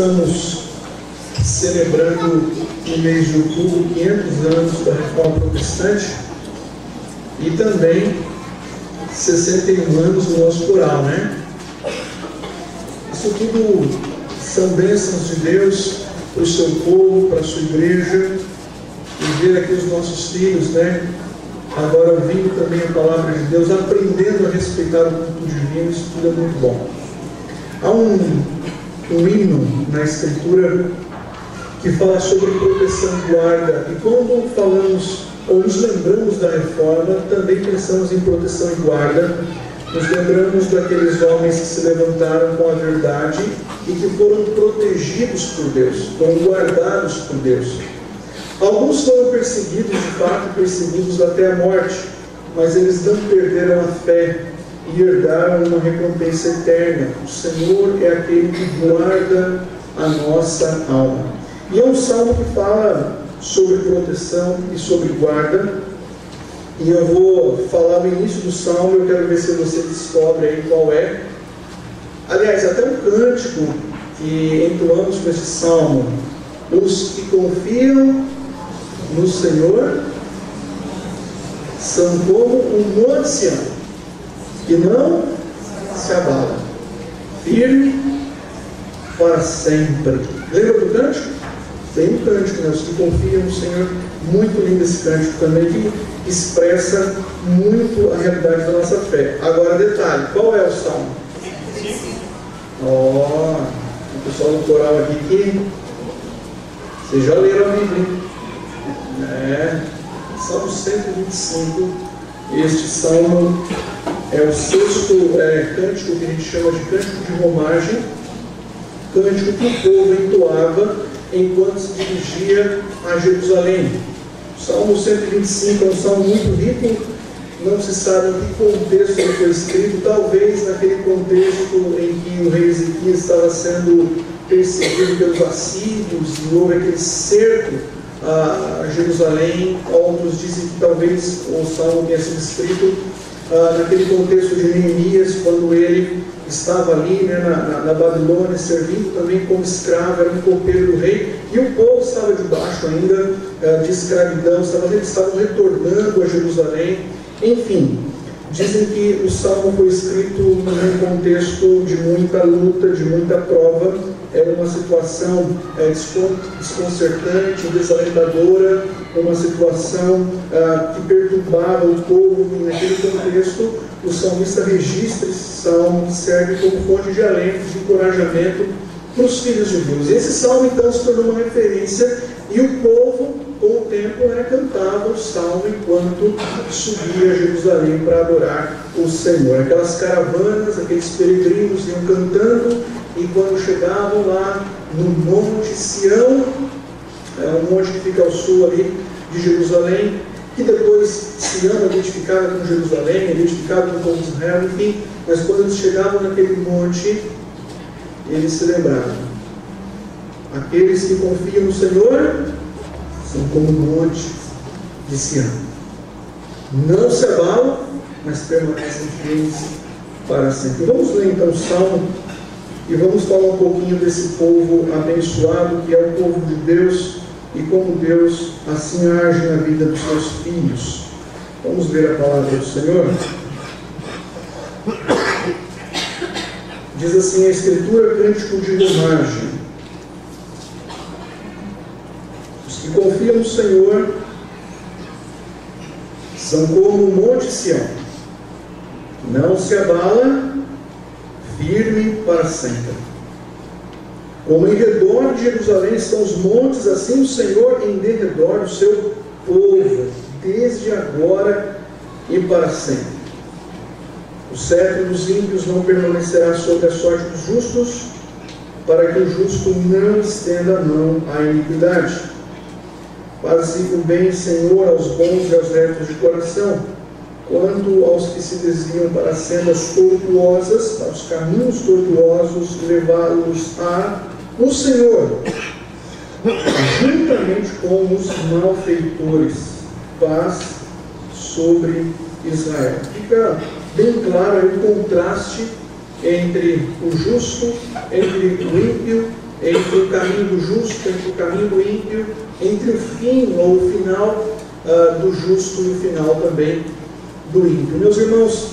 estamos celebrando no mês de outubro 500 anos da Reforma Protestante e também 61 anos do nosso coral, né? Isso tudo são bênçãos de Deus para o seu povo, para a sua igreja, e ver aqui os nossos filhos, né? Agora ouvindo também a palavra de Deus, aprendendo a respeitar o culto divino, isso tudo é muito bom. Há um hino na Escritura que fala sobre proteção e guarda, e quando falamos ou nos lembramos da reforma, também pensamos em proteção e guarda, nos lembramos daqueles homens que se levantaram com a verdade e que foram protegidos por Deus, foram guardados por Deus. Alguns foram perseguidos, de fato, perseguidos até a morte, mas eles não perderam a fé e herdaram uma recompensa eterna. O Senhor é aquele que guarda a nossa alma. E é um salmo que fala sobre proteção e sobre guarda, e eu vou falar no início do salmo. Eu quero ver se você descobre aí qual é. Aliás, até um cântico que entoamos com esse salmo: os que confiam no Senhor são como um monte Sião, que não se abala, firme para sempre. Lembra do cântico? Tem um cântico, né? Os que confiam no Senhor. Muito lindo esse cântico também, que expressa muito a realidade da nossa fé. Agora, detalhe: qual é o salmo? O pessoal do coral aqui, que vocês já leram a Bíblia? Salmo 125. Este salmo é o sexto cântico que a gente chama de cântico de romagem, cântico que o povo entoava enquanto se dirigia a Jerusalém. O Salmo 125 é um salmo muito rico. Não se sabe em que contexto ele foi escrito, talvez naquele contexto em que o rei Ezequias estava sendo perseguido pelos assírios e houve aquele cerco a Jerusalém. Outros dizem que talvez o salmo tenha sido escrito naquele contexto de Neemias, quando ele estava ali, né, na Babilônia, servindo também como escravo, era um copeiro do rei, e o povo estava debaixo ainda de escravidão, eles estavam retornando a Jerusalém. Enfim, dizem que o salmo foi escrito num contexto de muita luta, de muita prova. Era uma situação desconcertante, desalentadora, uma situação que perturbava o povo. E naquele contexto, o salmista registra esse salmo, que serve como fonte de alento, de encorajamento para os filhos de Deus. E esse salmo então se tornou uma referência, e o povo, com o tempo, cantava o salmo enquanto subia a Jerusalém para adorar o Senhor. Aquelas caravanas, aqueles peregrinos iam cantando, e quando chegavam lá no Monte Sião, um monte que fica ao sul ali de Jerusalém, que depois Sião é identificado com Jerusalém, é identificado com o povo de Israel, enfim, mas quando eles chegavam naquele monte, eles se lembravam: aqueles que confiam no Senhor são como o monte de Sião, não se abalam, mas permanecem firmes para sempre. Vamos ler então o salmo e vamos falar um pouquinho desse povo abençoado que é o povo de Deus, e como Deus assim age na vida dos seus filhos. Vamos ler a palavra do Senhor. Diz assim a Escritura, cântico de romagem: os que confiam no Senhor são como o monte Sião, não se abala, firme para sempre. Como em redor de Jerusalém estão os montes, assim o Senhor em derredor do seu povo, desde agora e para sempre. O cetro dos ímpios não permanecerá sobre a sorte dos justos, para que o justo não estenda a mão à iniquidade. Faz-se o bem, Senhor, aos bons e aos retos de coração. Quanto aos que se desviam para sendas tortuosas, para os caminhos tortuosos, levá-los o Senhor, juntamente com os malfeitores. Paz sobre Israel. Fica bem claro aí o contraste entre o justo, entre o ímpio, entre o caminho do justo, entre o caminho do ímpio, entre o fim ou o final do justo e o final também do ímpio. Meus irmãos,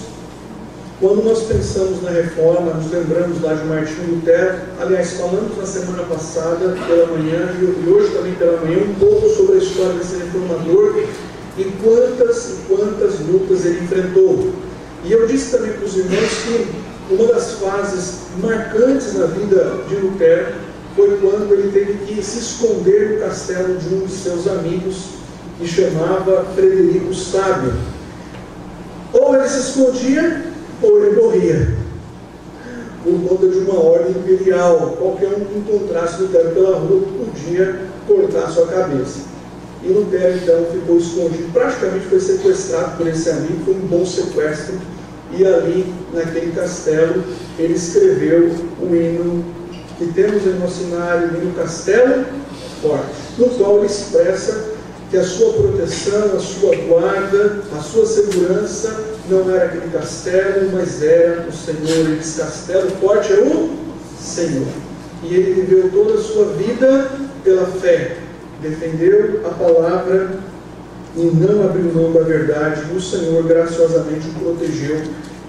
quando nós pensamos na reforma, nos lembramos lá de Martinho Lutero. Aliás, falamos na semana passada pela manhã e hoje também pela manhã um pouco sobre a história desse reformador e quantas lutas ele enfrentou. E eu disse também para os irmãos que uma das fases marcantes na vida de Lutero foi quando ele teve que se esconder no castelo de um de seus amigos, que chamava Frederico Sábio. Ou ele se escondia, ou ele morria, por conta de uma ordem imperial. Qualquer um que encontrasse Lutero pela rua podia cortar sua cabeça. E Lutero então ficou escondido, praticamente foi sequestrado por esse amigo, foi um bom sequestro, e ali naquele castelo ele escreveu o hino que temos em nosso cenário, o hino Castelo Forte, no qual ele expressa que a sua proteção, a sua guarda, a sua segurança não era aquele castelo, mas era o Senhor. Ele diz: castelo forte é o Senhor. E ele viveu toda a sua vida pela fé, defendeu a palavra e não abriu mão da verdade. E o Senhor graciosamente o protegeu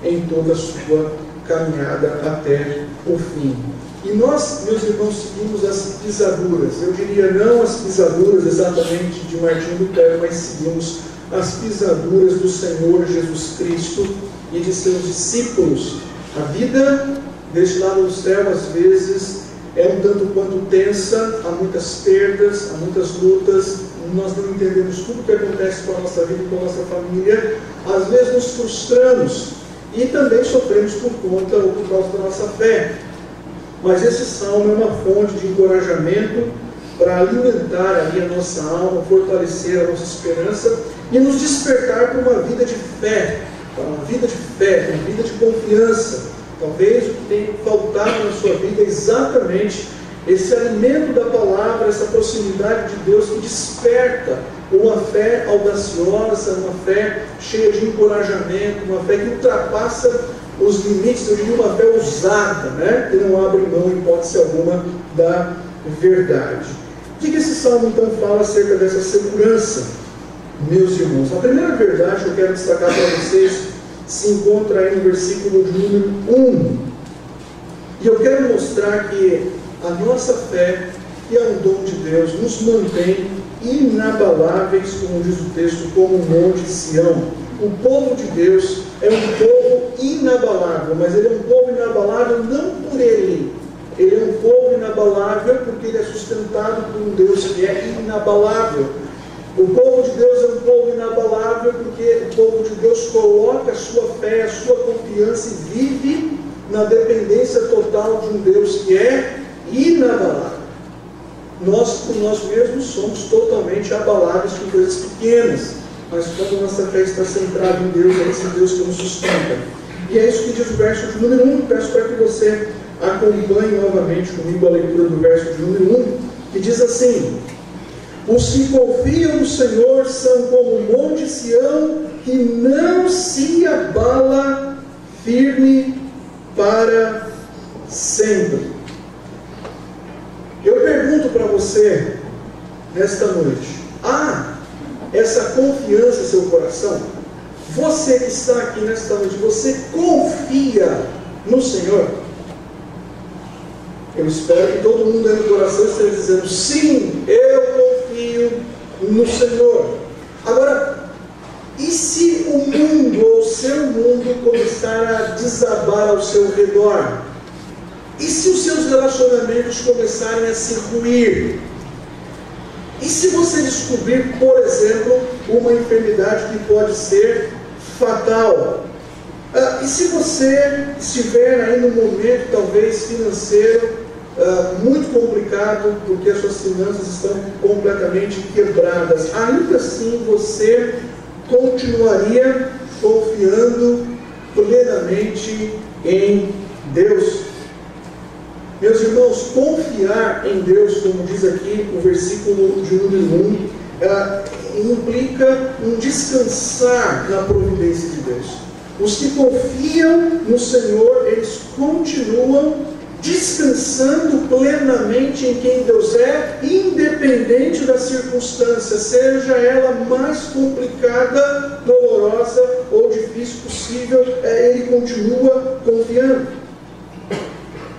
em toda a sua caminhada até o fim. E nós, meus irmãos, seguimos as pisaduras. Eu diria não as pisaduras exatamente de Martinho Lutero, mas seguimos as pisaduras do Senhor Jesus Cristo e de seus discípulos. A vida deste lado do céu, às vezes, é um tanto quanto tensa, há muitas perdas, há muitas lutas, nós não entendemos tudo o que acontece com a nossa vida e com a nossa família, às vezes nos frustramos e também sofremos por conta ou por causa da nossa fé. Mas esse salmo é uma fonte de encorajamento para alimentar ali a nossa alma, fortalecer a nossa esperança e nos despertar para uma vida de fé, para uma vida de fé, uma vida de confiança. Talvez o que tem faltado na sua vida é exatamente esse alimento da palavra, essa proximidade de Deus que desperta uma fé audaciosa, uma fé cheia de encorajamento, uma fé que ultrapassa os limites, eu diria uma fé ousada, né? Que não abre mão, em hipótese alguma, da verdade. O que esse salmo então fala acerca dessa segurança, meus irmãos? A primeira verdade que eu quero destacar para vocês se encontra aí no versículo de número 1. E eu quero mostrar que a nossa fé, que é um dom de Deus, nos mantém inabaláveis, como diz o texto, como o monte Sião. O povo de Deus é um povo inabalável, mas ele é um povo inabalável não por ele. Ele é um povo inabalável porque ele é sustentado por um Deus que é inabalável. O povo de Deus é um povo inabalável porque o povo de Deus coloca a sua fé, a sua confiança e vive na dependência total de um Deus que é inabalável. Nós, por nós mesmos, somos totalmente abaláveis com coisas pequenas, mas quando nossa fé está centrada em Deus, é esse Deus que nos sustenta. E é isso que diz o verso de número 1. Peço para que você acompanhe novamente comigo a leitura do verso de número 1, que diz assim: os que confiam no Senhor são como o monte Sião, que não se abala, firme para sempre. Eu pergunto para você nesta noite: há essa confiança em seu coração? Você que está aqui nesta noite, você confia no Senhor? Eu espero que todo mundo aí no coração esteja dizendo: sim, eu confio no Senhor. Agora, e se o mundo ou o seu mundo começar a desabar ao seu redor? E se os seus relacionamentos começarem a se ruir? E se você descobrir, por exemplo, uma enfermidade que pode ser fatal? E se você estiver aí num momento, talvez financeiro, muito complicado, porque as suas finanças estão completamente quebradas, ainda assim você continuaria confiando plenamente em Deus? Meus irmãos, confiar em Deus, como diz aqui o versículo de número 1, implica um descansar na providência de Deus. Os que confiam no Senhor, eles continuam descansando plenamente em quem Deus é, independente da circunstância, seja ela mais complicada, dolorosa ou difícil possível, ele continua confiando.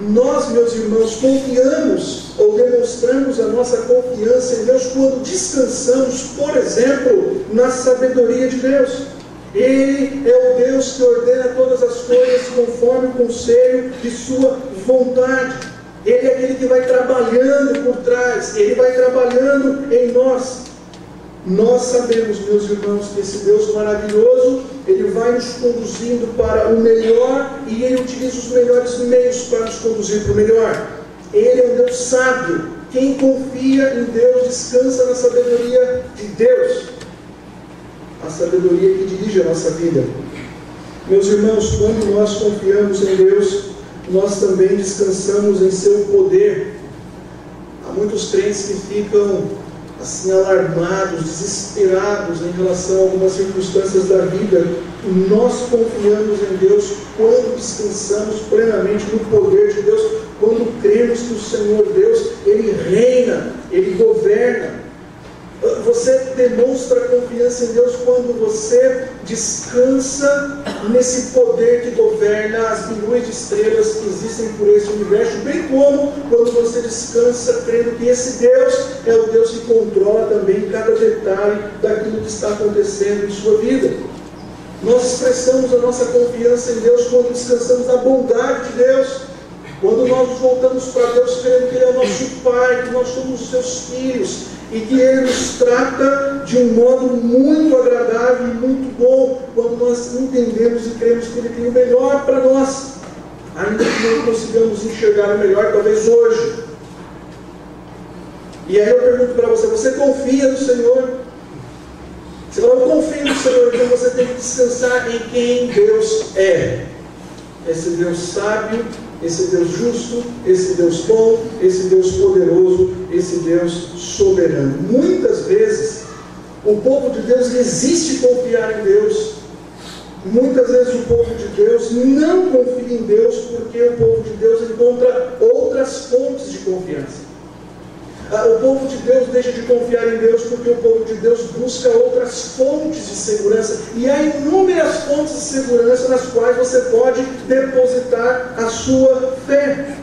Nós, meus irmãos, confiamos ou demonstramos a nossa confiança em Deus quando descansamos, por exemplo, na sabedoria de Deus. Ele é o Deus que ordena todas as coisas conforme o conselho de sua vontade. Ele é aquele que vai trabalhando por trás, Ele vai trabalhando em nós. Nós sabemos, meus irmãos, que esse Deus maravilhoso, Ele vai nos conduzindo para o melhor e Ele utiliza os melhores meios para nos conduzir para o melhor. Ele é um Deus sábio. Quem confia em Deus descansa na sabedoria de Deus, a sabedoria que dirige a nossa vida. Meus irmãos, quando nós confiamos em Deus, nós também descansamos em seu poder. Há muitos crentes que ficam assim alarmados, desesperados em relação a algumas circunstâncias da vida. Nós confiamos em Deus quando descansamos plenamente no poder de Deus, quando cremos que o Senhor Deus, Ele reina, Ele governa. Você demonstra confiança em Deus quando você descansa nesse poder que governa as bilhões de estrelas que existem por esse universo, bem como quando você descansa crendo que esse Deus é o Deus que controla também cada detalhe daquilo que está acontecendo em sua vida. Nós expressamos a nossa confiança em Deus quando descansamos na bondade de Deus, quando nós nos voltamos para Deus crendo que Ele é o nosso Pai, que nós somos os seus filhos, e que Ele nos trata de um modo muito agradável e muito bom, quando nós entendemos e cremos que Ele tem o melhor para nós, ainda que não consigamos enxergar o melhor, talvez hoje. E aí eu pergunto para você: você confia no Senhor? Se eu confio no Senhor, então você tem que descansar em quem Deus é. Esse Deus sábio, esse Deus justo, esse Deus bom, esse Deus poderoso, esse Deus soberano. Muitas vezes o povo de Deus resiste a confiar em Deus. Muitas vezes o povo de Deus não confia em Deus porque o povo de Deus encontra outras fontes de confiança. O povo de Deus deixa de confiar em Deus porque o povo de Deus busca outras fontes de segurança. E há inúmeras fontes de segurança nas quais você pode depositar a sua fé.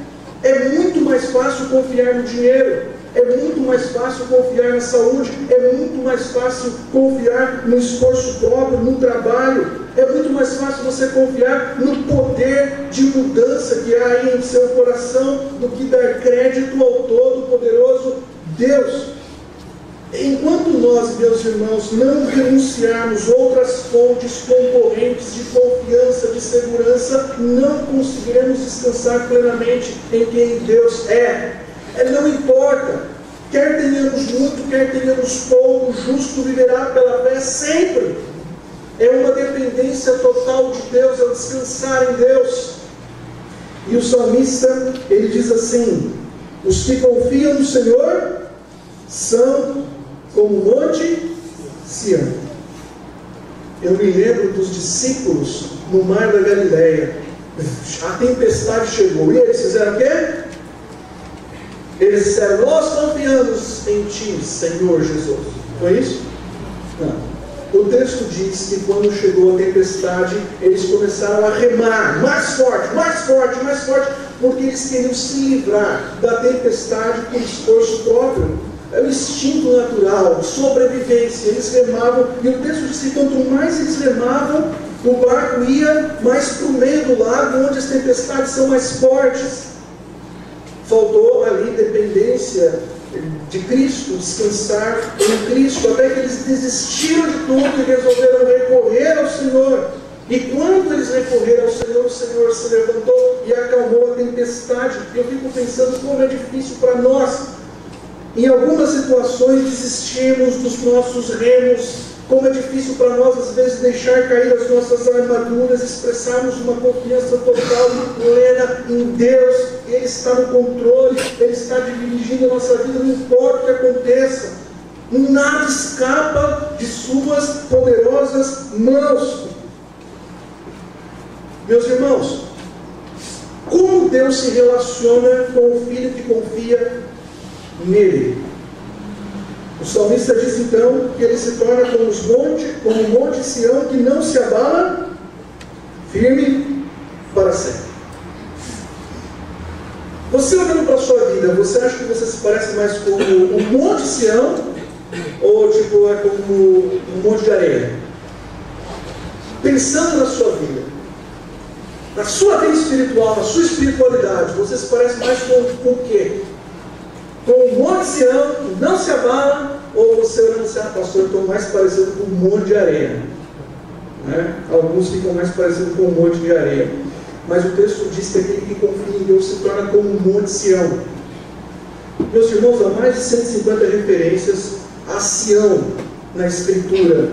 É muito mais fácil confiar no dinheiro, é muito mais fácil confiar na saúde, é muito mais fácil confiar no esforço próprio, no trabalho. É muito mais fácil você confiar no poder de mudança que há aí em seu coração do que dar crédito ao Todo-Poderoso Deus. Enquanto nós, meus irmãos, não renunciarmos outras fontes concorrentes de confiança, de segurança, não conseguiremos descansar plenamente em quem Deus é. Não importa, quer tenhamos muito, quer tenhamos pouco, o justo viverá pela fé sempre. É uma dependência total de Deus, é o descansar em Deus. E o salmista, ele diz assim: os que confiam no Senhor são como o monte Sião. Eu me lembro dos discípulos no mar da Galileia. A tempestade chegou, e eles fizeram o quê? Eles disseram: nós confiamos em Ti, Senhor Jesus. Foi isso? Não. O texto diz que quando chegou a tempestade, eles começaram a remar mais forte, mais forte, mais forte, porque eles queriam se livrar da tempestade por esforço próprio. É o instinto natural, sobrevivência. Eles remavam, e o texto diz que quanto mais eles remavam, o barco ia mais para o meio do lago, onde as tempestades são mais fortes. Faltou ali dependência de Cristo, descansar em Cristo, até que eles desistiram de tudo e resolveram recorrer ao Senhor. E quando eles recorreram ao Senhor, o Senhor se levantou e acalmou a tempestade. Eu fico pensando como é difícil para nós, em algumas situações, desistirmos dos nossos remos. Como é difícil para nós, às vezes, deixar cair as nossas armaduras, expressarmos uma confiança total e plena em Deus. Ele está no controle, Ele está dirigindo a nossa vida, não importa o que aconteça. Nada escapa de suas poderosas mãos. Meus irmãos, Como Deus se relaciona com o filho que confia nele? O salmista diz então que ele se torna como o monte Sião, que não se abala, firme para sempre. Você olhando para a sua vida, você acha que você se parece mais com o monte Sião, ou tipo é como um monte de areia? Pensando na sua vida, na sua vida espiritual, na sua espiritualidade, você se parece mais com o quê? Com o monte Sião, que não se abala, ou você olhando assim, pastor, eu estou mais parecido com um monte de areia, né? Alguns ficam mais parecidos com um monte de areia, mas o texto diz que aquele que confia em Deus se torna como um monte Sião. Meus irmãos, há mais de 150 referências a Sião na Escritura,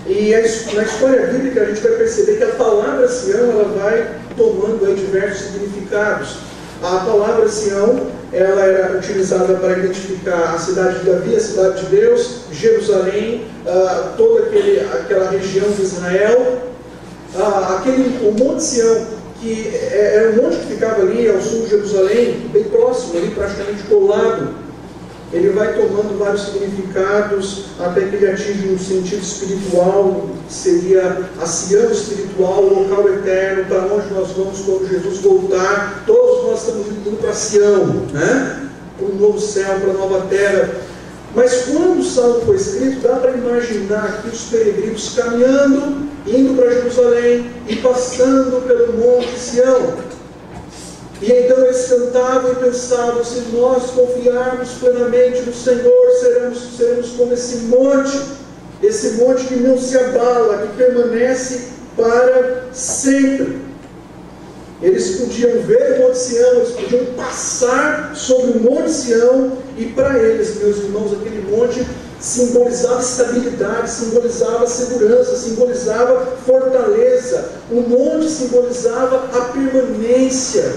e na história bíblica a gente vai perceber que a palavra Sião ela vai tomando aí diversos significados. A palavra Sião ela era utilizada para identificar a cidade de Davi, a cidade de Deus, Jerusalém, toda aquela região de Israel, o Monte Sião, que era um monte que ficava ali ao sul de Jerusalém, bem próximo, ali praticamente colado. Ele vai tomando vários significados até que ele atinge um sentido espiritual, que seria a Sião espiritual, o local eterno, para onde nós vamos quando Jesus voltar. Todos nós estamos indo para Sião, né? Para um novo céu, para a nova terra. Mas quando o Salmo foi escrito, dá para imaginar aqui os peregrinos caminhando, indo para Jerusalém e passando pelo Monte Sião. E então eles cantavam e pensavam: se nós confiarmos plenamente no Senhor, seremos como esse monte que não se abala, que permanece para sempre. Eles podiam ver o Monte Sião, eles podiam passar sobre o Monte Sião, e para eles, meus irmãos, aquele monte simbolizava estabilidade, simbolizava segurança, simbolizava fortaleza. O monte simbolizava a permanência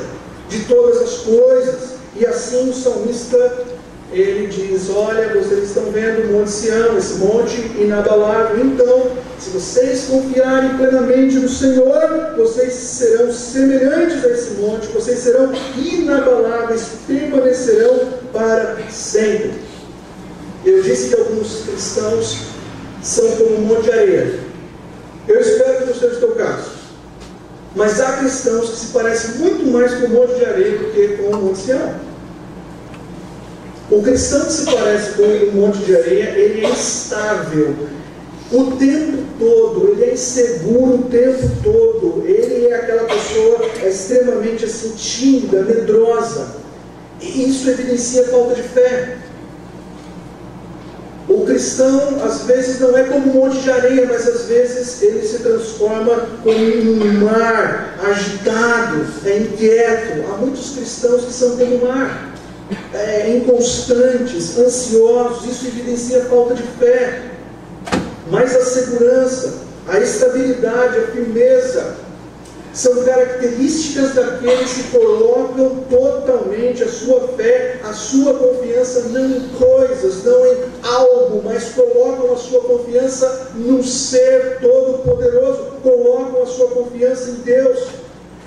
de todas as coisas. E assim o salmista, ele diz: olha, vocês estão vendo o Monte Sião, esse monte inabalável. Então, se vocês confiarem plenamente no Senhor, vocês serão semelhantes a esse monte, vocês serão inabaláveis, permanecerão para sempre. Eu disse que alguns cristãos são como um monte de areia. Eu espero que não seja o teu caso. Mas há cristãos que se parecem muito mais com um monte de areia do que com o Monte Sião. O cristão que se parece com um monte de areia, ele é instável o tempo todo, ele é inseguro o tempo todo, ele é aquela pessoa extremamente assim, tímida, medrosa, e isso evidencia falta de fé. O cristão, às vezes, não é como um monte de areia, mas às vezes ele se transforma como um mar agitado, inquieto. Há muitos cristãos que são como um mar, inconstantes, ansiosos. Isso evidencia falta de fé. Mas a segurança, a estabilidade, a firmeza são características daqueles que colocam totalmente a sua fé, a sua confiança não em coisas, não em algo, mas colocam a sua confiança num ser todo-poderoso, colocam a sua confiança em Deus.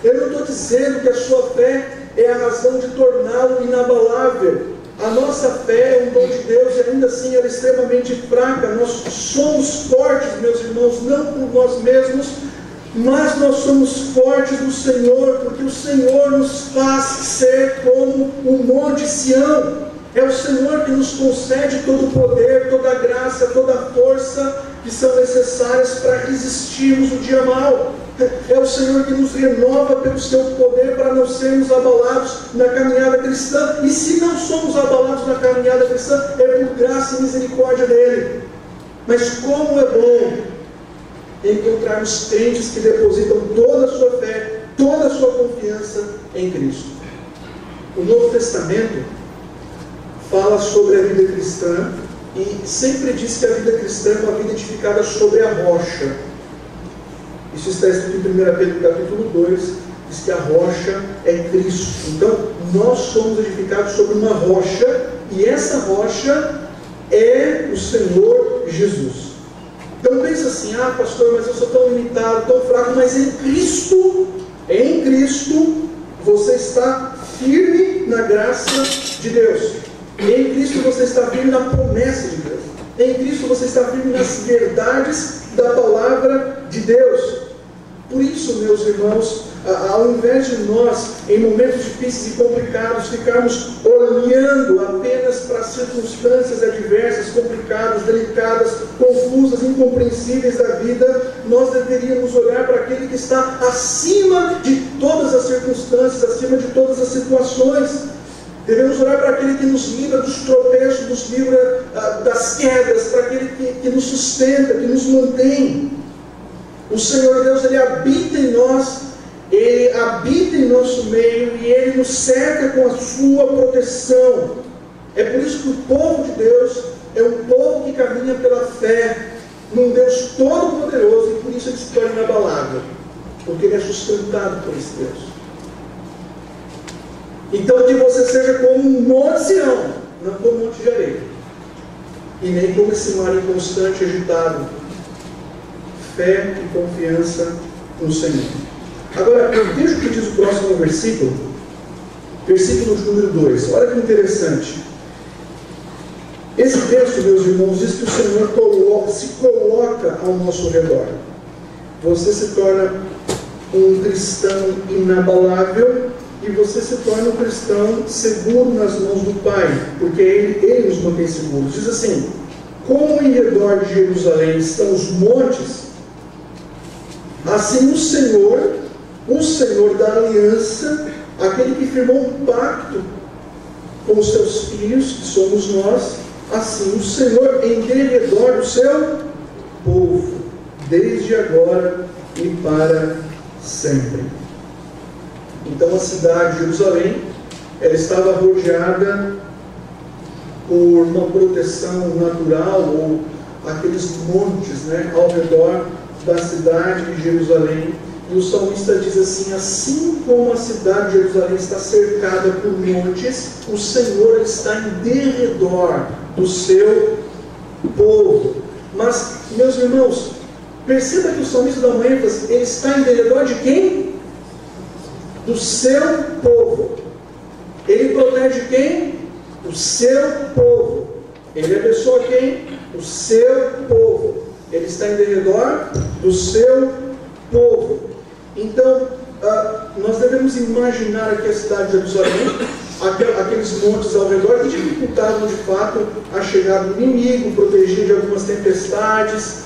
Eu não estou dizendo que a sua fé é a razão de torná-lo inabalável. A nossa fé é um dom de Deus e ainda assim ela é extremamente fraca. Nós somos fortes, meus irmãos, não por nós mesmos, mas nós somos fortes no Senhor, porque o Senhor nos faz ser como o Monte Sião. É o Senhor que nos concede todo o poder, toda a graça, toda a força que são necessárias para resistirmos o dia mau. É o Senhor que nos renova pelo seu poder para não sermos abalados na caminhada cristã. E se não somos abalados na caminhada cristã, é por graça e misericórdia dele. Mas como é bom encontrarmos crentes que depositam toda a sua fé, toda a sua confiança em Cristo. O Novo Testamento fala sobre a vida cristã e sempre diz que a vida cristã é uma vida edificada sobre a rocha. Isso está escrito em 1 Pedro capítulo 2, diz que a rocha é Cristo. Então, nós somos edificados sobre uma rocha, e essa rocha é o Senhor Jesus. Então pensa assim: pastor, mas eu sou tão limitado, tão fraco, mas em Cristo você está firme na graça de Deus. Em Cristo você está firme na promessa de Deus. Em Cristo você está firme nas verdades da palavra de Deus. Por isso, meus irmãos, ao invés de nós, em momentos difíceis e complicados, ficarmos olhando apenas para as circunstâncias adversas, complicadas, delicadas, confusas, incompreensíveis da vida, nós deveríamos olhar para aquele que está acima de todas as circunstâncias, acima de todas as situações. Devemos olhar para aquele que nos livra dos tropeços, nos livra das quedas, para aquele que nos sustenta, que nos mantém. O Senhor Deus, Ele habita em nós, Ele habita em nosso meio e Ele nos cerca com a sua proteção. É por isso que o povo de Deus é um povo que caminha pela fé num Deus todo-poderoso, e por isso ele se torna inabalável, porque ele é sustentado por esse Deus. Então que você seja como um monte Sião, não como um monte de areia, e nem como esse mar inconstante e agitado. Fé e confiança no Senhor. Agora, veja o que diz o próximo versículo, versículo número 2. Olha que interessante. Esse texto, meus irmãos, diz que o Senhor se coloca ao nosso redor. Você se torna um cristão inabalável e você se torna um cristão seguro nas mãos do Pai, porque Ele nos mantém seguros. Diz assim: como em redor de Jerusalém estão os montes, assim o Senhor da aliança, aquele que firmou um pacto com os seus filhos, que somos nós, assim o Senhor em derredor do seu povo, desde agora e para sempre. Então a cidade de Jerusalém, ela estava rodeada por uma proteção natural, ou aqueles montes, ao redor da cidade de Jerusalém. E o salmista diz assim: assim como a cidade de Jerusalém está cercada por montes, o Senhor está em derredor do seu povo. Mas, meus irmãos, perceba que o salmista dá uma ênfase: ele está em derredor de quem? Do seu povo. Ele protege quem? O seu povo. Ele abençoa quem? O seu povo. Ele está em derredor do seu povo. Então, nós devemos imaginar aqui a cidade de Jerusalém, aqueles montes ao redor que dificultavam de fato a chegada do inimigo, protegia de algumas tempestades,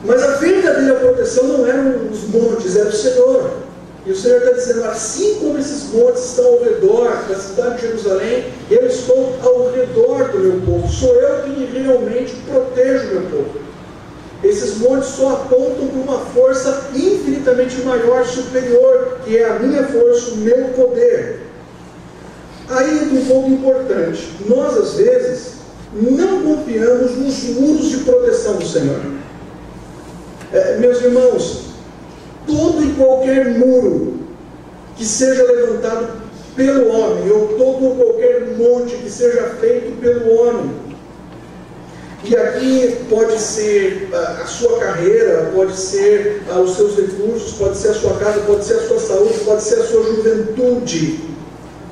mas a verdadeira proteção não eram os montes, era o Senhor. E o Senhor está dizendo: assim como esses montes estão ao redor da cidade de Jerusalém, eu estou ao redor do meu povo, sou eu que realmente protejo o meu povo. Esses montes só apontam para uma força infinitamente maior, superior, que é a minha força, o meu poder. Aí entra um ponto importante: nós às vezes não confiamos nos muros de proteção do Senhor. Meus irmãos, todo e qualquer muro que seja levantado pelo homem, ou todo ou qualquer monte que seja feito pelo homem, e aqui pode ser a sua carreira, pode ser os seus recursos, pode ser a sua casa, pode ser a sua saúde, pode ser a sua juventude.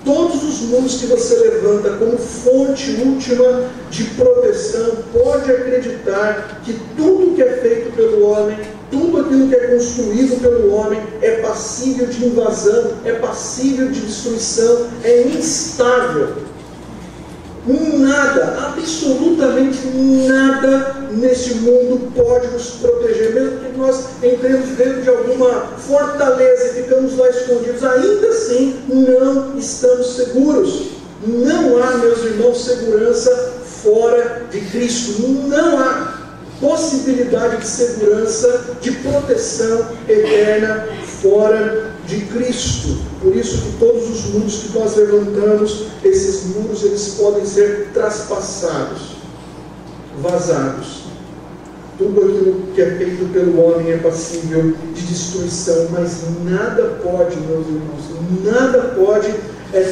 Todos os muros que você levanta como fonte última de proteção, pode acreditar que tudo que é feito pelo homem, tudo aquilo que é construído pelo homem é passível de invasão, é passível de destruição, é instável. Nada, absolutamente nada neste mundo pode nos proteger. Mesmo que nós entremos dentro de alguma fortaleza e ficamos lá escondidos, ainda assim não estamos seguros. Não há, meus irmãos, segurança fora de Cristo. Não há possibilidade de segurança, de proteção eterna fora de Cristo. Por isso que todos os muros que nós levantamos, esses muros, eles podem ser traspassados, vazados. Tudo aquilo que é feito pelo homem é passível de destruição, mas nada pode, meus irmãos, nada pode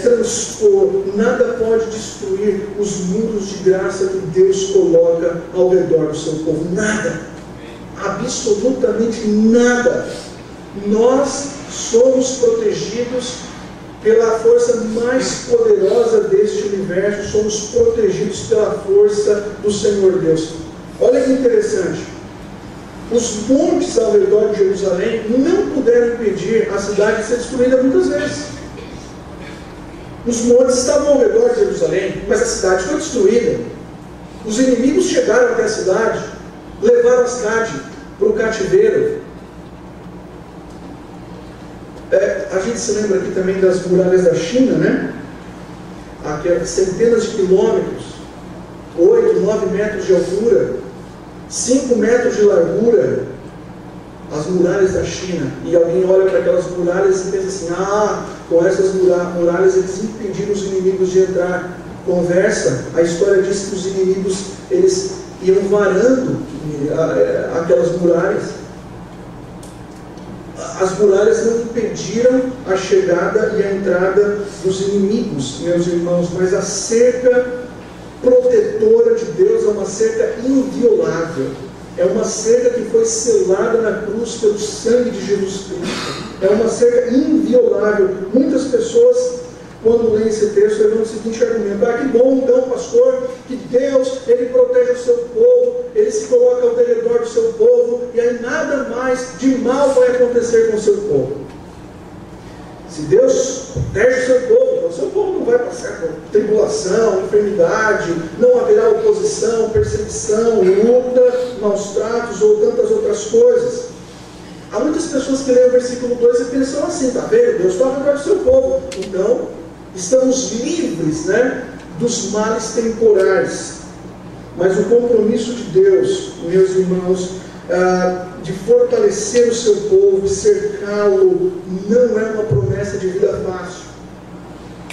transpor, nada pode destruir os muros de graça que Deus coloca ao redor do seu povo. Nada, absolutamente nada. Nós somos protegidos pela força mais poderosa deste universo, somos protegidos pela força do Senhor Deus. Olha que interessante, os montes ao redor de Jerusalém não puderam impedir a cidade de ser destruída muitas vezes. Os montes estavam ao redor de Jerusalém, mas a cidade foi destruída. Os inimigos chegaram até a cidade, levaram a cidade para o cativeiro. A gente se lembra aqui também das muralhas da China, né? Aquelas centenas de quilômetros, 8, 9 metros de altura, 5 metros de largura, as muralhas da China. E alguém olha para aquelas muralhas e pensa assim: com essas muralhas eles impediram os inimigos de entrar. Conversa, a história diz que os inimigos, eles iam varando aquelas muralhas. As muralhas não impediram a chegada e a entrada dos inimigos, meus irmãos, mas a cerca protetora de Deus é uma cerca inviolável. É uma cerca que foi selada na cruz pelo sangue de Jesus Cristo. É uma cerca inviolável. Muitas pessoas, quando leem esse texto, levam o seguinte argumento: que bom então, pastor, que Deus, Ele protege o seu povo, Ele se coloca ao redor do seu povo, e aí nada mais de mal vai acontecer com o seu povo. Se Deus protege o seu povo, então o seu povo não vai passar por tribulação, enfermidade, não haverá oposição, perseguição, luta, maus tratos ou tantas outras coisas. Há muitas pessoas que leem o versículo 2 e pensam assim: está vendo? Deus está ao redor do seu povo, então estamos livres, né, dos males temporais. Mas o compromisso de Deus, meus irmãos, de fortalecer o seu povo, cercá-lo, não é uma promessa de vida fácil.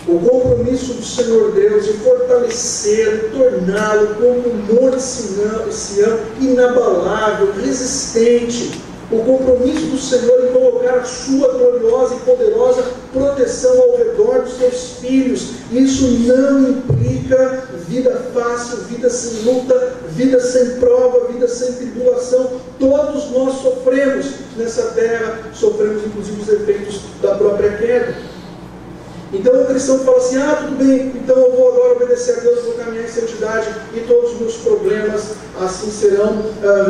O compromisso do Senhor Deus de fortalecê-lo, torná-lo como um monte Sião, inabalável, resistente. O compromisso do Senhor em colocar a sua gloriosa e poderosa proteção ao redor dos seus filhos. Isso não implica vida fácil, vida sem luta, vida sem prova, vida sem tribulação. Todos nós sofremos nessa terra, sofremos inclusive os efeitos da própria queda. Então o cristão fala assim: tudo bem, então eu vou agora obedecer a Deus, vou caminhar em santidade e todos os meus problemas assim serão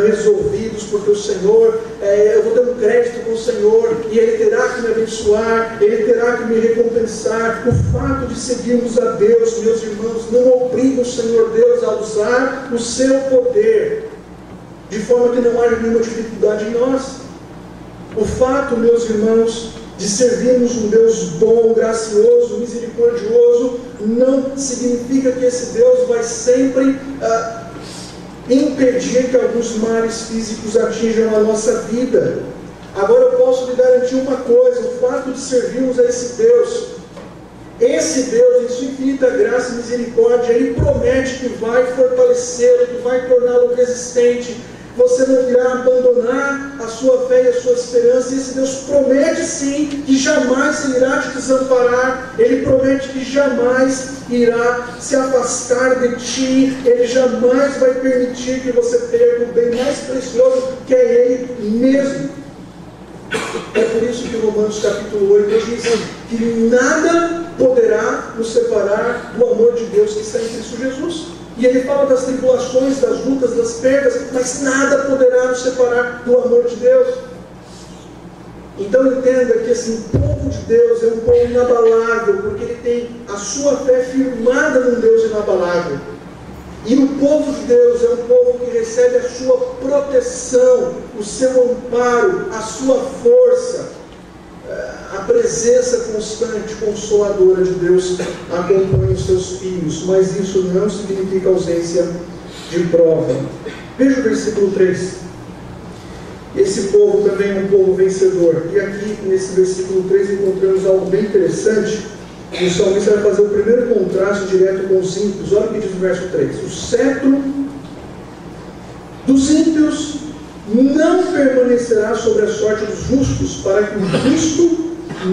resolvidos, porque o Senhor, eu vou ter um crédito com o Senhor e Ele terá que me abençoar, Ele terá que me recompensar. O fato de seguirmos a Deus, meus irmãos, não obriga o Senhor Deus a usar o seu poder, de forma que não haja nenhuma dificuldade em nós. O fato, meus irmãos, de servirmos um Deus bom, gracioso, misericordioso, não significa que esse Deus vai sempre impedir que alguns males físicos atinjam a nossa vida. Agora eu posso lhe garantir uma coisa: o fato de servirmos a esse Deus, em sua infinita graça e misericórdia, Ele promete que vai fortalecê-lo, que vai torná-lo resistente. Você não irá abandonar a sua fé e a sua esperança. E esse Deus promete sim que jamais irá te desamparar. Ele promete que jamais irá se afastar de ti. Ele jamais vai permitir que você perca o bem mais precioso, que é Ele mesmo. É por isso que Romanos capítulo 8 diz que nada poderá nos separar do amor de Deus que está em Cristo Jesus. E ele fala das tribulações, das lutas, das perdas, mas nada poderá nos separar do amor de Deus. Então entenda que assim, o povo de Deus é um povo inabalável, porque ele tem a sua fé firmada num Deus inabalável. E o povo de Deus é um povo que recebe a sua proteção, o seu amparo, a sua força. A presença constante, consoladora de Deus acompanha os seus filhos, mas isso não significa ausência de prova. Veja o versículo 3. Esse povo também é um povo vencedor. E aqui, nesse versículo 3, encontramos algo bem interessante. O salmista vai fazer o primeiro contraste direto com os ímpios. Olha o que diz o verso 3. O cetro dos ímpios não permanecerá sobre a sorte dos justos, para que o justo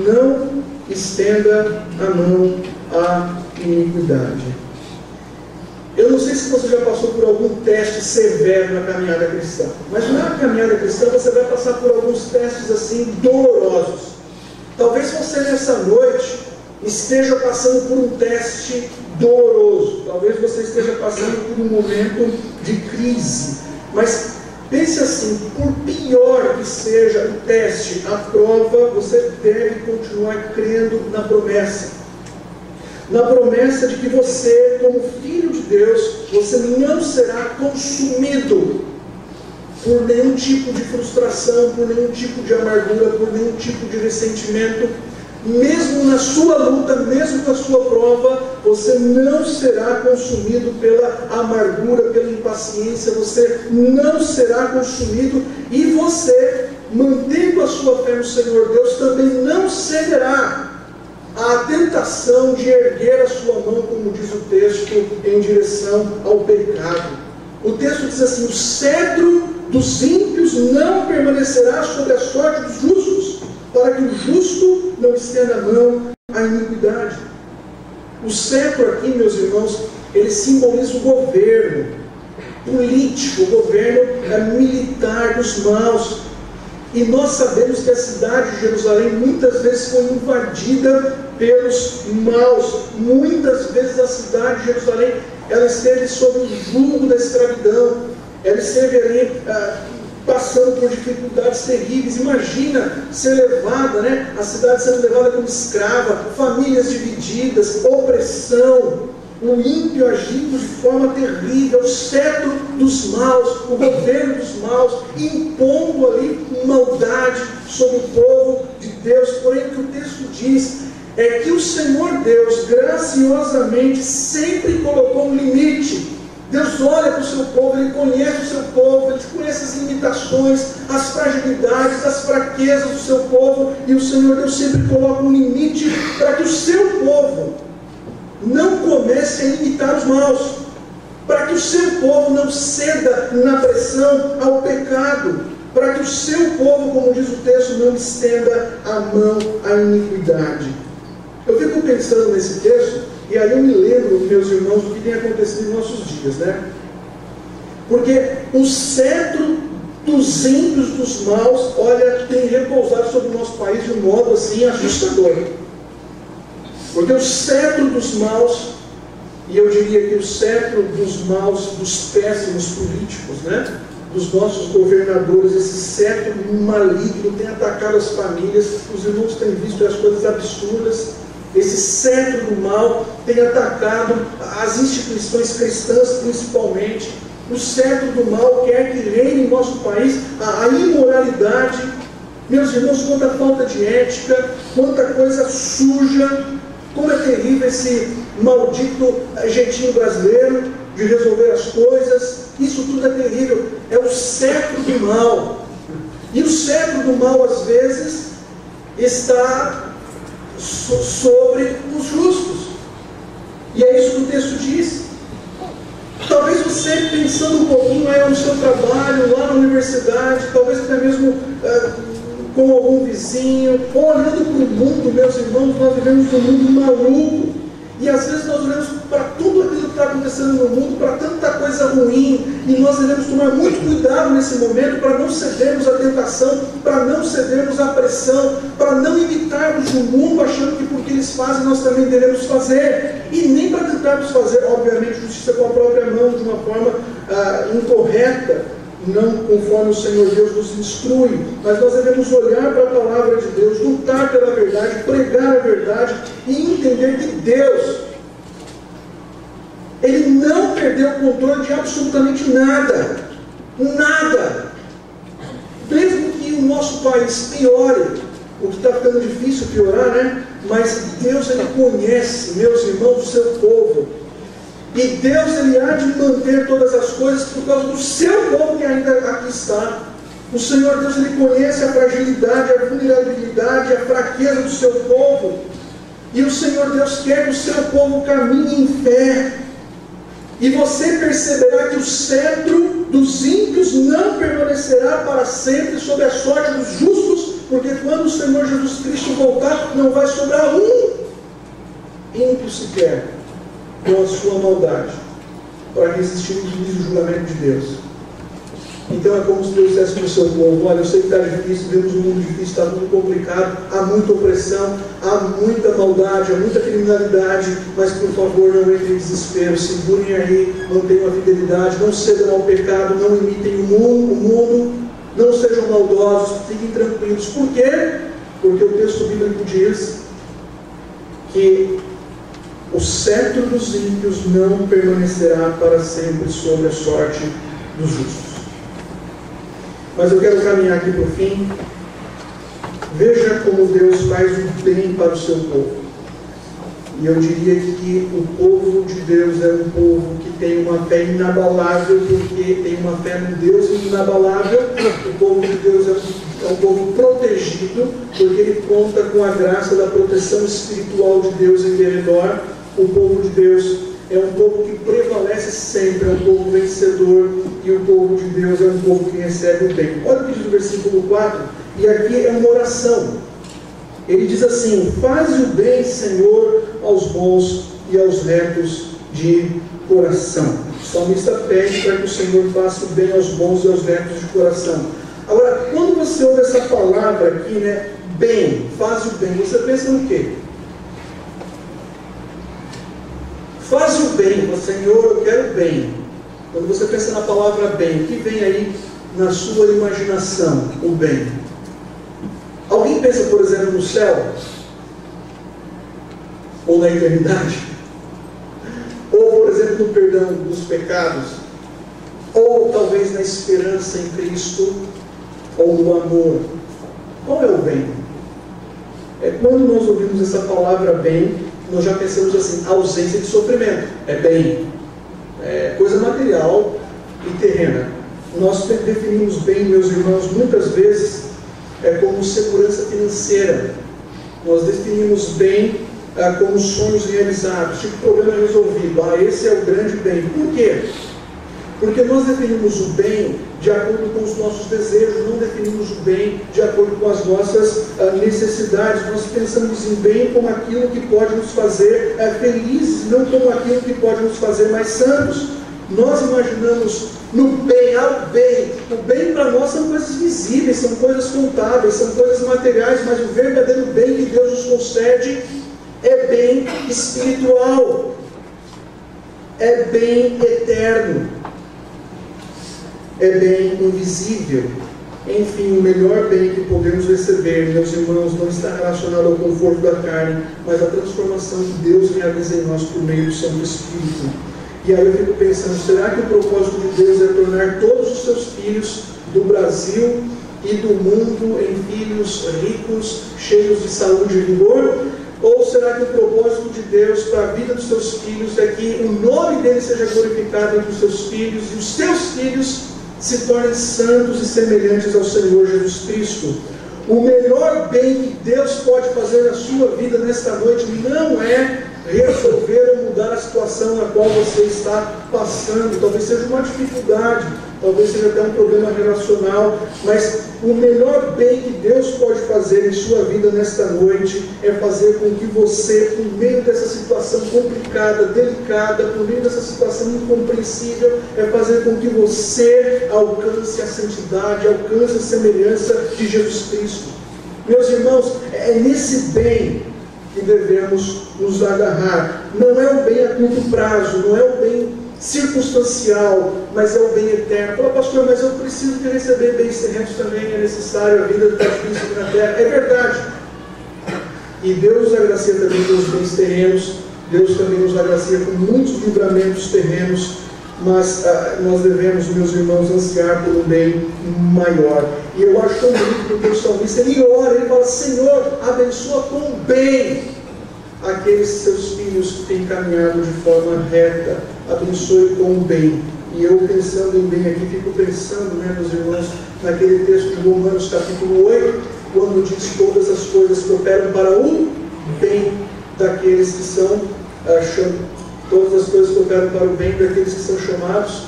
não estenda a mão à iniquidade. Eu não sei se você já passou por algum teste severo na caminhada cristã, mas na caminhada cristã você vai passar por alguns testes assim dolorosos. Talvez você nessa noite esteja passando por um teste doloroso. Talvez você esteja passando por um momento de crise. Mas pense assim, por pior que seja o teste, a prova, você deve continuar crendo na promessa. Na promessa de que você, como filho de Deus, você não será consumido por nenhum tipo de frustração, por nenhum tipo de amargura, por nenhum tipo de ressentimento. Mesmo na sua luta, mesmo na sua prova, você não será consumido pela amargura, pela impaciência, você não será consumido, e você, mantendo a sua fé no Senhor Deus, também não cederá à tentação de erguer a sua mão, como diz o texto, em direção ao pecado. O texto diz assim: o cetro dos ímpios não permanecerá sobre a sorte dos justos, para que o justo não estenda a mão à iniquidade. O cetro aqui, meus irmãos, ele simboliza o governo político, o governo militar dos maus. E nós sabemos que a cidade de Jerusalém muitas vezes foi invadida pelos maus. Muitas vezes a cidade de Jerusalém, ela esteve sob o jugo da escravidão. Ela esteve ali passando por dificuldades terríveis. Imagina ser levada, a cidade sendo levada como escrava, famílias divididas, opressão, o ímpio agindo de forma terrível, o cetro dos maus, o governo dos maus, impondo ali maldade sobre o povo de Deus. Porém, o que o texto diz é que o Senhor Deus, graciosamente, sempre colocou um limite. Deus olha para o seu povo, Ele conhece o seu povo, Ele conhece as limitações, as fragilidades, as fraquezas do seu povo, e o Senhor Deus sempre coloca um limite para que o seu povo não comece a imitar os maus, para que o seu povo não ceda na pressão ao pecado, para que o seu povo, como diz o texto, não estenda a mão à iniquidade. Eu fico pensando nesse texto, e aí eu me lembro, meus irmãos, do que tem acontecido em nossos dias, Porque o cetro dos ímpios, dos maus, olha, tem repousado sobre o nosso país de um modo assim assustador. Porque o cetro dos maus, e eu diria que o cetro dos maus, dos péssimos políticos, dos nossos governadores, esse cetro maligno tem atacado as famílias. Os irmãos têm visto as coisas absurdas. Esse cetro do mal tem atacado as instituições cristãs, principalmente. O cetro do mal quer que reine em nosso país a imoralidade. Meus irmãos, quanta falta de ética, quanta coisa suja. Como é terrível esse maldito jeitinho brasileiro de resolver as coisas. Isso tudo é terrível. É o cetro do mal. E o cetro do mal, às vezes, está sobre os justos. E é isso que o texto diz. Talvez você, pensando um pouquinho no seu trabalho, lá na universidade, talvez até mesmo com algum vizinho, ou olhando para o mundo, meus irmãos, nós vivemos num mundo maluco. E às vezes nós olhamos para tudo aquilo que está acontecendo no mundo, para tanta coisa ruim, e nós devemos tomar muito cuidado nesse momento para não cedermos à tentação, para não cedermos à pressão, para não imitarmos o mundo achando que porque eles fazem nós também devemos fazer, e nem para tentarmos fazer, obviamente, justiça com a própria mão, de uma forma incorreta, não conforme o Senhor Deus nos instrui, mas nós devemos olhar para a palavra de Deus, lutar pela verdade, pregar a verdade e entender que Deus, Ele não perdeu o controle de absolutamente nada, nada. Mesmo que o nosso país piore, o que está ficando difícil piorar, mas Deus, Ele conhece, meus irmãos, o seu povo. E Deus, Ele há de manter todas as coisas por causa do seu povo que ainda aqui está. O Senhor Deus, Ele conhece a fragilidade, a vulnerabilidade, a fraqueza do seu povo. E o Senhor Deus quer que o seu povo caminhe em fé. E você perceberá que o cetro dos ímpios não permanecerá para sempre sob a sorte dos justos, porque quando o Senhor Jesus Cristo voltar, não vai sobrar um ímpio sequer com a sua maldade, para resistir o juízo e o julgamento de Deus. Então é como se Deus dissesse para o seu povo: olha, eu sei que está difícil, vivemos um mundo difícil, está muito complicado, há muita opressão, há muita maldade, há muita criminalidade, mas por favor não entrem em desespero, segurem aí, mantenham a fidelidade, não cedam ao pecado, não imitem o mundo, não sejam maldosos, fiquem tranquilos. Por quê? Porque o texto bíblico diz que o cetro dos ímpios não permanecerá para sempre sobre a sorte dos justos. Mas eu quero caminhar aqui para o fim. Veja como Deus faz o bem para o seu povo. E eu diria que o povo de Deus é um povo que tem uma fé inabalável, porque tem uma fé no Deus inabalável. O povo de Deus é um povo protegido, porque ele conta com a graça da proteção espiritual de Deus em derredor. O povo de Deus é um povo que prevalece sempre, é um povo vencedor, e o povo de Deus é um povo que recebe o bem. Olha o que diz no versículo 4, e aqui é uma oração. Ele diz assim: faze o bem, Senhor, aos bons e aos retos de coração. O salmista pede para que o Senhor faça o bem aos bons e aos retos de coração. Agora, quando você ouve essa palavra aqui, né, bem, faz o bem, você pensa no quê? Faz o bem, Senhor, eu quero bem. Quando você pensa na palavra bem, o que vem aí na sua imaginação? O bem. Alguém pensa, por exemplo, no céu? Ou na eternidade? Ou, por exemplo, no perdão dos pecados? Ou talvez na esperança em Cristo? Ou no amor? Qual é o bem? Quando nós ouvimos essa palavra bem, nós já pensamos assim: ausência de sofrimento. É bem. É coisa material e terrena. Nós definimos bem, meus irmãos, muitas vezes como segurança financeira. Nós definimos bem como sonhos realizados, tipo problema resolvido. Esse é o grande bem. Por quê? Porque nós definimos o bem de acordo com os nossos desejos, não definimos o bem de acordo com as nossas necessidades. Nós pensamos em bem como aquilo que pode nos fazer felizes, não como aquilo que pode nos fazer mais santos. Nós imaginamos no bem, bem. O bem para nós são coisas visíveis, são coisas contáveis, são coisas materiais, mas o verdadeiro bem que Deus nos concede é bem espiritual, é bem eterno, é bem invisível. Enfim, o melhor bem que podemos receber, meus irmãos, não está relacionado ao conforto da carne, mas à transformação que Deus realiza em nós por meio do Santo Espírito. E aí eu fico pensando: será que o propósito de Deus é tornar todos os seus filhos do Brasil e do mundo em filhos ricos, cheios de saúde e vigor? Ou será que o propósito de Deus para a vida dos seus filhos é que o nome dele seja glorificado entre os seus filhos e os seus filhos se tornem santos e semelhantes ao Senhor Jesus Cristo? O melhor bem que Deus pode fazer na sua vida nesta noite não é resolver ou mudar a situação na qual você está passando. Talvez seja uma dificuldade, talvez seja até um problema relacional, mas o melhor bem que Deus pode fazer em sua vida nesta noite é fazer com que você, por meio dessa situação complicada, delicada, por meio dessa situação incompreensível, é fazer com que você alcance a santidade, alcance a semelhança de Jesus Cristo. Meus irmãos, é nesse bem que devemos nos agarrar. Não é o bem a curto prazo, não é o bem circunstancial, mas é o bem eterno. Fala: pastor, mas eu preciso de receber bens terrenos também, é necessário, a vida está difícil aqui na terra. É verdade. E Deus nos agracia também com os bens terrenos, Deus também nos agracia com muitos livramentos terrenos, mas nós devemos, meus irmãos, ansiar por um bem maior. E eu acho tão bonito porque o salmista, ele ora, ele fala: Senhor, abençoa com bem aqueles seus filhos que têm caminhado de forma reta, abençoe com bem. E eu, pensando em bem aqui, fico pensando, meus irmãos, naquele texto de Romanos capítulo 8, quando diz: todas as coisas cooperam para o bem daqueles que são todas as coisas cooperam para o bem daqueles que são chamados.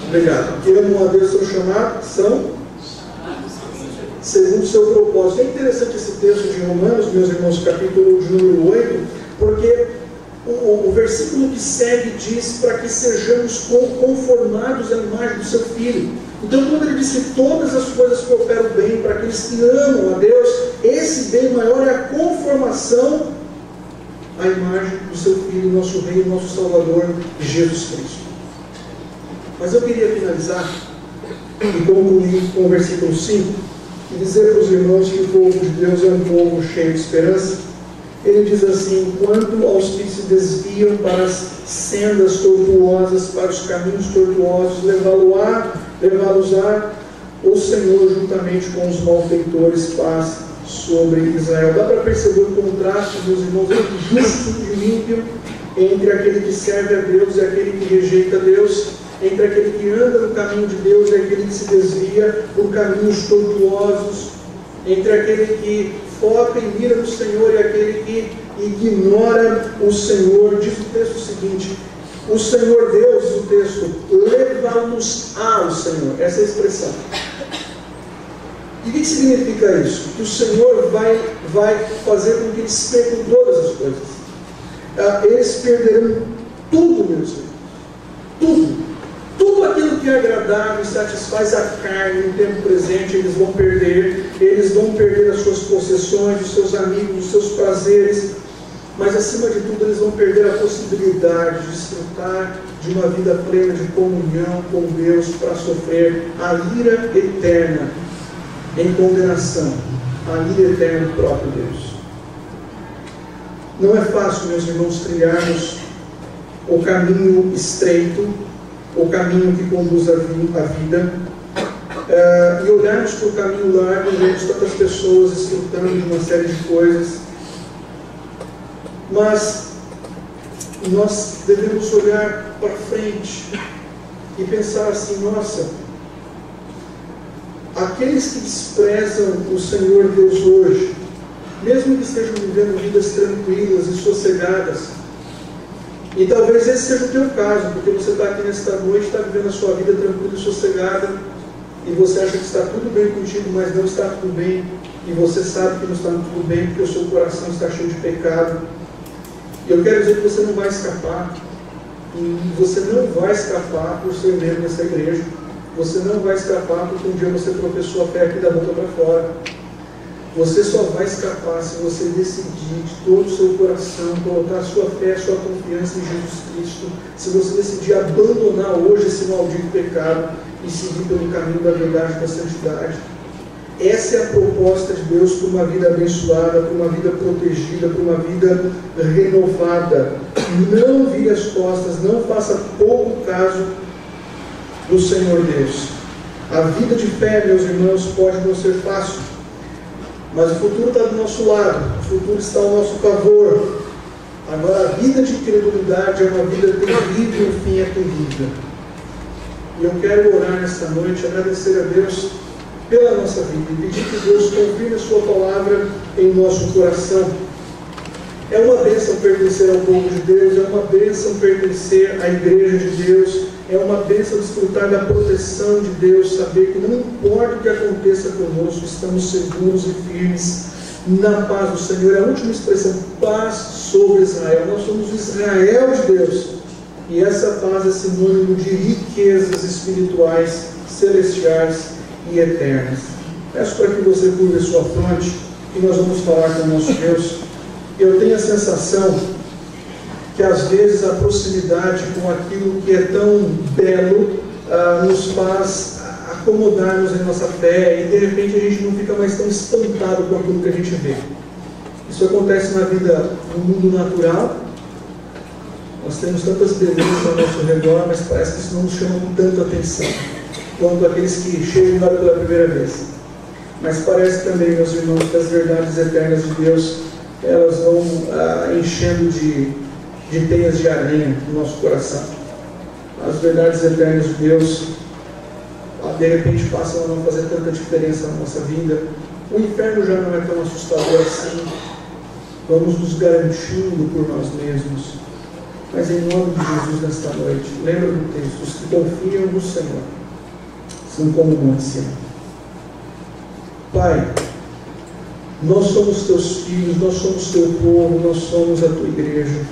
Obrigado. Que amam a Deus, são chamados, são segundo o seu propósito. É interessante esse texto de Romanos, meus irmãos, capítulo de número 8, porque O versículo que segue diz para que sejamos conformados à imagem do seu Filho. Então, quando ele diz que todas as coisas cooperam bem para aqueles que amam a Deus, esse bem maior é a conformação à imagem do seu Filho, nosso Rei, nosso Salvador, Jesus Cristo. Mas eu queria finalizar e concluir com o versículo 5 e dizer para os irmãos que o povo de Deus é um povo cheio de esperança. Ele diz assim: quanto aos que se desviam para as sendas tortuosas, para os caminhos tortuosos, levá-los-á o Senhor juntamente com os malfeitores, paz sobre Israel. Dá para perceber o contraste, meus irmãos, entre justo e ímpio, entre aquele que serve a Deus e aquele que rejeita Deus, entre aquele que anda no caminho de Deus e aquele que se desvia por caminhos tortuosos, entre aquele que foca e mira no Senhor e aquele que ignora o Senhor. Diz o texto seguinte: o Senhor Deus, o texto, leva-nos-á o Senhor. Essa é a expressão. E o que significa isso? Que o Senhor vai fazer com que eles percam todas as coisas. Eles perderão tudo, meus irmãos. Tudo. Tudo aquilo que é agradável e satisfaz a carne no tempo presente, eles vão perder as suas possessões, os seus amigos, os seus prazeres, mas acima de tudo eles vão perder a possibilidade de desfrutar de uma vida plena de comunhão com Deus, para sofrer a ira eterna em condenação, a ira eterna do próprio Deus. Não é fácil, meus irmãos, trilharmos o caminho estreito, o caminho que conduz à vida, e olharmos para o caminho largo e vemos tantas pessoas desfrutando de uma série de coisas, mas nós devemos olhar para frente e pensar assim: nossa, aqueles que desprezam o Senhor Deus hoje, mesmo que estejam vivendo vidas tranquilas e sossegadas, e talvez esse seja o teu caso, porque você está aqui nesta noite, está vivendo a sua vida tranquila e sossegada, e você acha que está tudo bem contigo, mas não está tudo bem, e você sabe que não está tudo bem, porque o seu coração está cheio de pecado. E eu quero dizer que você não vai escapar, e você não vai escapar por ser membro dessa igreja, você não vai escapar porque um dia você professou a fé aqui da boca para fora. Você só vai escapar se você decidir de todo o seu coração colocar a sua fé, a sua confiança em Jesus Cristo, se você decidir abandonar hoje esse maldito pecado e seguir pelo caminho da verdade e da santidade. Essa é a proposta de Deus para uma vida abençoada, para uma vida protegida, para uma vida renovada. Não vire as costas, não faça pouco caso do Senhor Deus. A vida de fé, meus irmãos, pode não ser fácil, mas o futuro está do nosso lado, o futuro está ao nosso favor. Agora, a vida de incredulidade é uma vida terrível, o fim é terrível. E eu quero orar nesta noite, agradecer a Deus pela nossa vida e pedir que Deus confirme a sua palavra em nosso coração. É uma bênção pertencer ao povo de Deus, é uma bênção pertencer à igreja de Deus, é uma bênção desfrutar da proteção de Deus, saber que não importa o que aconteça conosco, estamos seguros e firmes na paz do Senhor. É a última expressão: paz sobre Israel. Nós somos o Israel de Deus, e essa paz é sinônimo de riquezas espirituais, celestiais e eternas. Peço para que você curva a sua fronte, que nós vamos falar com o nosso Deus. Eu tenho a sensação que às vezes a proximidade com aquilo que é tão belo nos faz acomodarmos em nossa fé, e de repente a gente não fica mais tão espantado com aquilo que a gente vê. Isso acontece na vida, no mundo natural. Nós temos tantas belezas ao nosso redor, mas parece que isso não nos chama tanta atenção quanto aqueles que chegam lá pela primeira vez. Mas parece também, meus irmãos, que as verdades eternas de Deus, elas vão enchendo de teias de aranha no nosso coração. As verdades eternas de Deus, de repente, passam a não fazer tanta diferença na nossa vida. O inferno já não é tão assustador assim. Vamos nos garantindo por nós mesmos. Mas em nome de Jesus, nesta noite, lembra do texto: os que confiam no Senhor são como o monte Sião. Pai, nós somos teus filhos, nós somos teu povo, nós somos a tua igreja.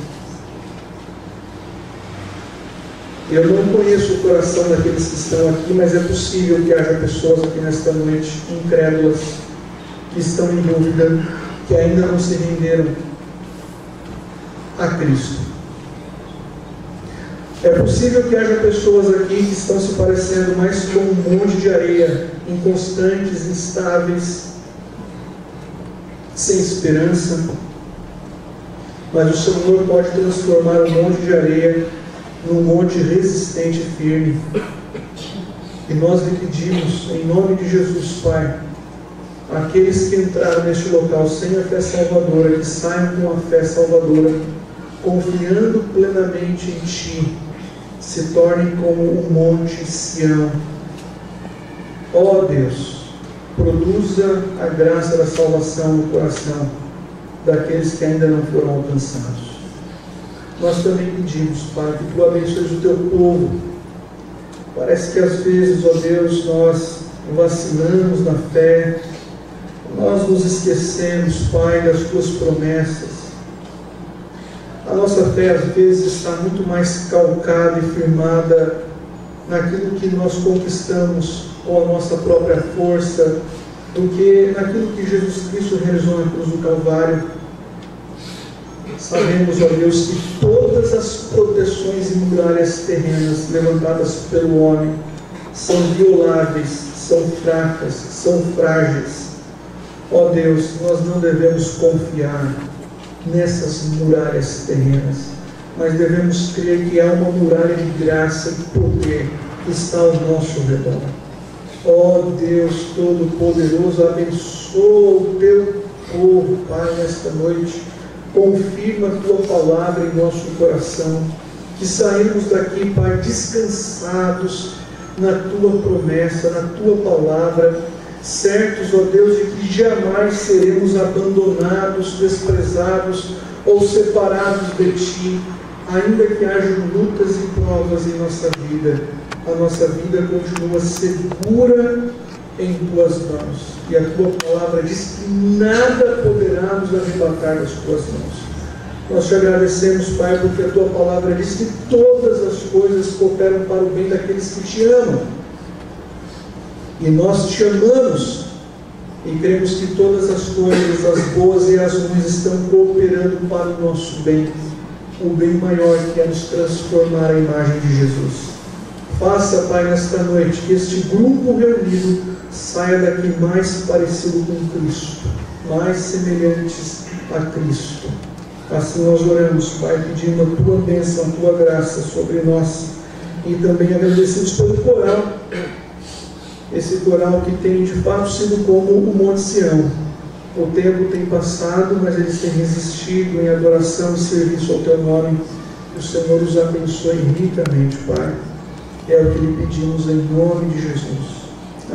Eu não conheço o coração daqueles que estão aqui, mas é possível que haja pessoas aqui nesta noite incrédulas, que estão em dúvida, que ainda não se renderam a Cristo. É possível que haja pessoas aqui que estão se parecendo mais com um monte de areia, inconstantes, instáveis, sem esperança, mas o Senhor pode transformar um monte de areia num monte resistente e firme. E nós lhe pedimos, em nome de Jesus, Pai, aqueles que entraram neste local sem a fé salvadora, que saiam com a fé salvadora, confiando plenamente em Ti, se tornem como o monte Sião. Ó Deus, produza a graça da salvação no coração daqueles que ainda não foram alcançados. Nós também pedimos, Pai, que Tu abençoes o Teu povo. Parece que às vezes, ó Deus, nós vacilamos na fé, nós nos esquecemos, Pai, das Tuas promessas. A nossa fé às vezes está muito mais calcada e firmada naquilo que nós conquistamos com a nossa própria força do que naquilo que Jesus Cristo realizou na cruz do Calvário. Sabemos, ó Deus, que todas as proteções e muralhas terrenas levantadas pelo homem são violáveis, são fracas, são frágeis. Ó Deus, nós não devemos confiar nessas muralhas terrenas, mas devemos crer que há uma muralha de graça e poder que está ao nosso redor. Ó Deus Todo-Poderoso, abençoa o Teu povo, Pai, nesta noite. Confirma a Tua palavra em nosso coração, que saímos daqui, Pai, descansados na Tua promessa, na Tua palavra, certos, ó Deus, de que jamais seremos abandonados, desprezados ou separados de Ti, ainda que hajam lutas e provas em nossa vida. A nossa vida continua segura em Tuas mãos, e a Tua palavra diz que nada poderá nos arrebatar das Tuas mãos. Nós Te agradecemos, Pai, porque a Tua palavra diz que todas as coisas cooperam para o bem daqueles que Te amam, e nós Te amamos, e cremos que todas as coisas, as boas e as ruins, estão cooperando para o nosso bem, o bem maior que é nos transformar a imagem de Jesus. Faça, Pai, nesta noite, que este grupo reunido saia daqui mais parecido com Cristo, mais semelhantes a Cristo. Assim nós oramos, Pai, pedindo a Tua bênção, a Tua graça sobre nós, e também agradecemos pelo coral, esse coral que tem de fato sido como o Monte Sião. O tempo tem passado, mas eles têm resistido em adoração e serviço ao Teu nome. Que o Senhor os abençoe ricamente, Pai. É o que lhe pedimos em nome de Jesus.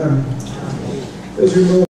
Amém. Meus irmãos,